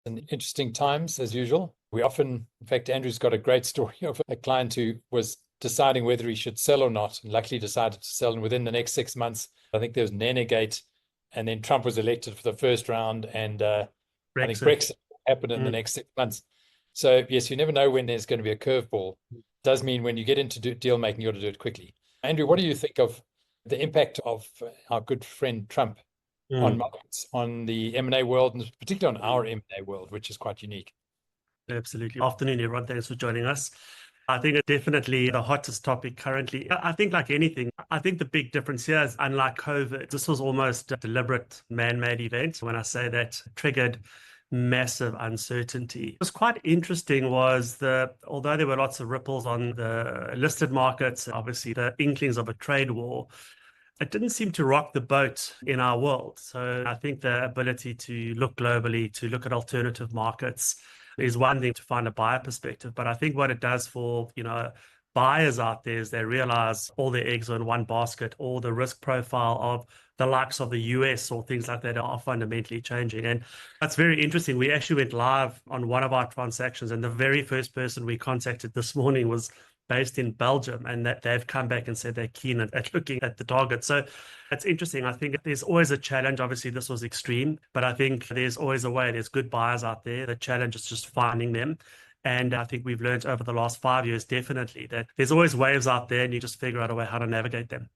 and interesting times as usual. We often, in fact, Andrew's got a great story of a client who was deciding whether he should sell or not, and luckily decided to sell. And within the next 6 months, I think there was Nenegate, and then Trump was elected for the first round, and I think Brexit happened in the next 6 months. So yes, you never know when there's going to be a curveball. It does mean when you get into deal making, you ought to do it quickly. Andrew, what do you think of the impact of our good friend Trump on markets, on the M&A world, and particularly on our M&A world, which is quite unique? Absolutely. Afternoon, everyone. Thanks for joining us. I think it's definitely the hottest topic currently. I think like anything, I think the big difference here is unlike COVID, this was almost a deliberate man-made event. When I say that, triggered massive uncertainty. What was quite interesting was although there were lots of ripples on the listed markets, obviously the inklings of a trade war, it didn't seem to rock the boat in our world. So I think the ability to look globally, to look at alternative markets is one thing to find a buyer perspective. But I think what it does for, buyers out there is they realize all their eggs are in one basket, or the risk profile of the likes of the US or things like that are fundamentally changing. And that's very interesting. We actually went live on one of our transactions, and the very first person we contacted this morning was based in Belgium, and that they've come back and said they're keen at looking at the target. So it's interesting. I think there's always a challenge. Obviously, this was extreme, but I think there's always a way. There's good buyers out there. The challenge is just finding them. And I think we've learned over the last 5 years, definitely, that there's always waves out there, and you just figure out a way how to navigate them.